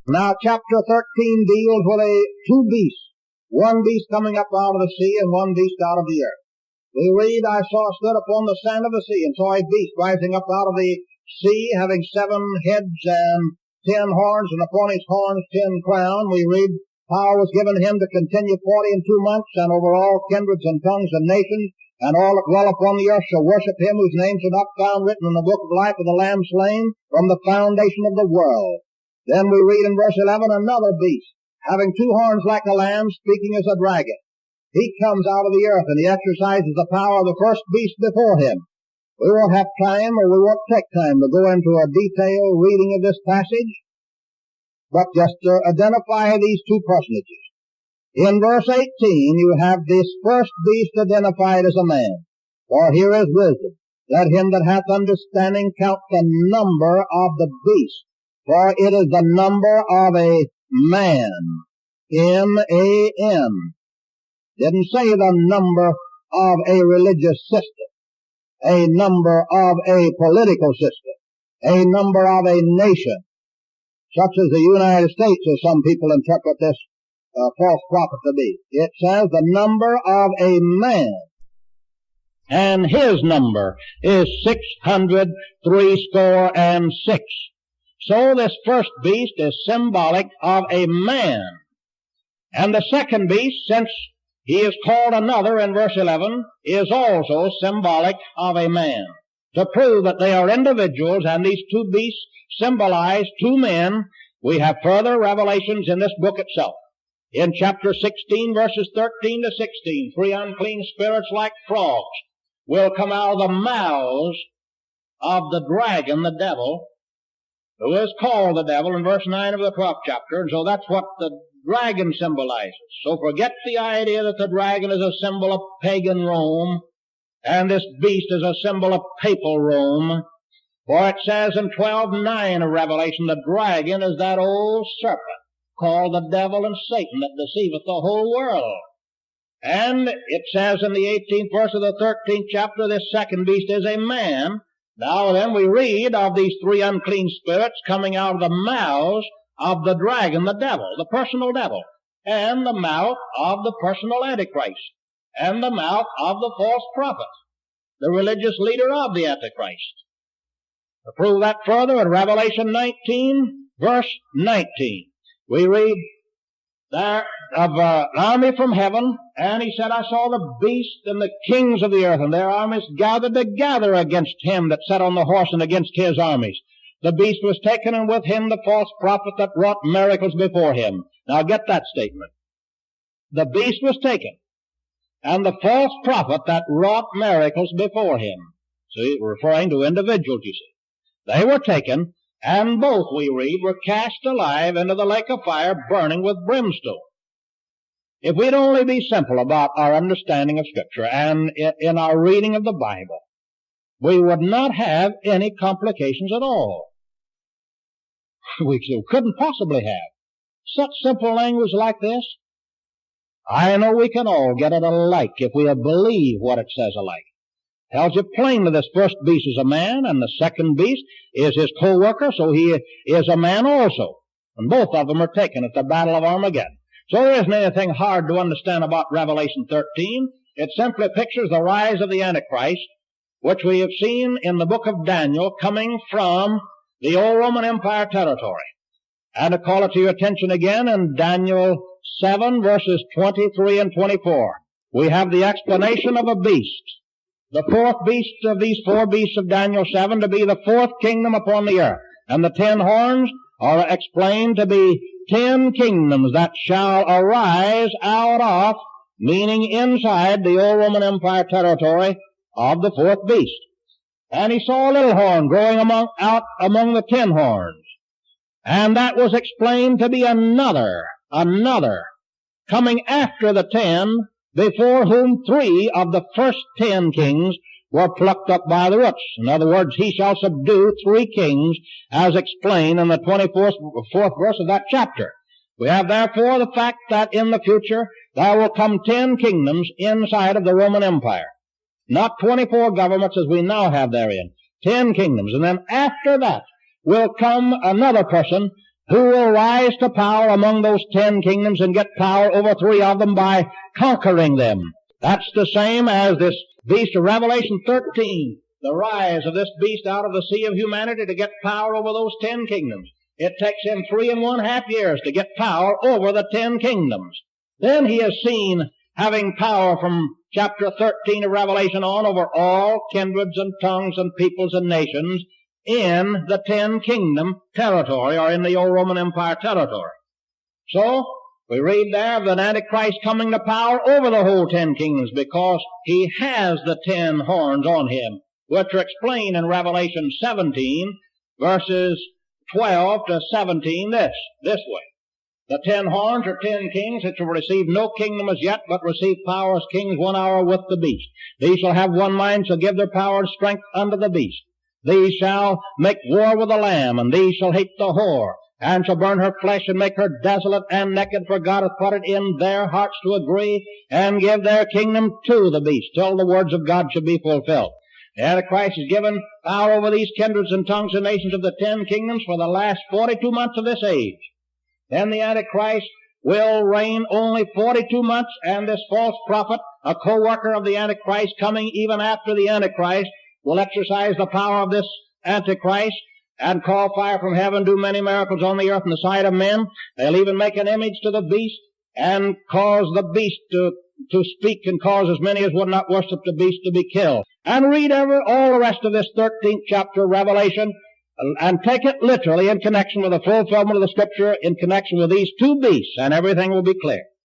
Now chapter 13 deals with two beasts. One beast coming up out of the sea and one beast out of the earth. We read, I stood upon the sand of the sea and saw a beast rising up out of the sea, having 7 heads and 10 horns, and upon his horns 10 crowns. We read, power was given him to continue 42 months, and over all kindreds and tongues and nations, and all that dwell upon the earth shall worship him, whose names are not found written in the book of life of the Lamb slain from the foundation of the world. Then we read in verse 11, another beast, having 2 horns like a lamb, speaking as a dragon. He comes out of the earth, and he exercises the power of the first beast before him. We won't have time, or we won't take time to go into a detailed reading of this passage, but just to identify these two personages. In verse 18, you have this first beast identified as a man. For here is wisdom. Let him that hath understanding count the number of the beast, for it is the number of a man. M-A-N. Didn't say the number of a religious system, a number of a political system, a number of a nation, such as the United States, as some people interpret this false prophet to be. It says the number of a man, and his number is 666. So this first beast is symbolic of a man. And the second beast, since he is called another in verse 11, is also symbolic of a man, to prove that they are individuals, and these two beasts symbolize 2 men. We have further revelations in this book itself. In chapter 16, verses 13 to 16, 3 unclean spirits like frogs will come out of the mouths of the dragon, the devil, who is called the devil in verse 9 of the 12th chapter, and so that's what the dragon symbolizes. So forget the idea that the dragon is a symbol of pagan Rome, and this beast is a symbol of papal Rome. For it says in 12:9 of Revelation, the dragon is that old serpent called the devil and Satan that deceiveth the whole world. And it says in the 18th verse of the 13th chapter, this second beast is a man. Now then we read of these 3 unclean spirits coming out of the mouths of the dragon, the devil, the personal devil, and the mouth of the personal Antichrist, and the mouth of the false prophet, the religious leader of the Antichrist. To prove that further, in Revelation 19, verse 19, we read there of an army from heaven, and he said, I saw the beast and the kings of the earth, and their armies gathered together against him that sat on the horse and against his armies. The beast was taken, and with him the false prophet that wrought miracles before him. Now get that statement. The beast was taken, and the false prophet that wrought miracles before him. See, referring to individuals, you see. They were taken, and both, we read, were cast alive into the lake of fire burning with brimstone. If we'd only be simple about our understanding of Scripture and in our reading of the Bible, we would not have any complications at all. We couldn't possibly have such simple language like this. I know we can all get it alike if we believe what it says alike. Tells you plainly this first beast is a man, and the second beast is his co-worker, so he is a man also. And both of them are taken at the Battle of Armageddon. So there isn't anything hard to understand about Revelation 13. It simply pictures the rise of the Antichrist, which we have seen in the book of Daniel coming from the old Roman Empire territory. And to call it to your attention again, in Daniel 7, verses 23 and 24, we have the explanation of a beast. The fourth beast of these 4 beasts of Daniel 7 to be the 4th kingdom upon the earth. And the 10 horns are explained to be 10 kingdoms that shall arise out of, meaning inside the old Roman Empire territory of the 4th beast. And he saw a little horn growing out among the 10 horns. And that was explained to be another, coming after the 10, before whom 3 of the first 10 kings were plucked up by the roots. In other words, he shall subdue 3 kings, as explained in the 24th verse of that chapter. We have therefore the fact that in the future there will come 10 kingdoms inside of the Roman Empire. Not 24 governments as we now have therein. 10 kingdoms. And then after that will come another person who will rise to power among those 10 kingdoms and get power over 3 of them by conquering them. That's the same as this beast of Revelation 13, the rise of this beast out of the sea of humanity to get power over those 10 kingdoms. It takes him 3.5 years to get power over the 10 kingdoms. Then he is seen having power from chapter 13 of Revelation on over all kindreds and tongues and peoples and nations in the 10 kingdom territory, or in the old Roman Empire territory. So, we read there of the Antichrist coming to power over the whole 10 kingdoms because he has the 10 horns on him, which are explained in Revelation 17, verses 12 to 17 this way. The 10 horns are 10 kings which have received no kingdom as yet, but receive power as kings 1 hour with the beast. These shall have one mind, shall give their power and strength unto the beast. These shall make war with the Lamb, and these shall hate the whore, and shall burn her flesh and make her desolate and naked, for God hath put it in their hearts to agree and give their kingdom to the beast, till the words of God should be fulfilled. The Antichrist is given power over these kindreds and tongues and nations of the 10 kingdoms for the last 42 months of this age. Then the Antichrist will reign only 42 months, and this false prophet, a co-worker of the Antichrist, coming even after the Antichrist, will exercise the power of this Antichrist and call fire from heaven, do many miracles on the earth in the sight of men. They'll even make an image to the beast and cause the beast to speak and cause as many as would not worship the beast to be killed. And read all the rest of this 13th chapter of Revelation and take it literally in connection with the fulfillment of the Scripture, in connection with these 2 beasts, and everything will be clear.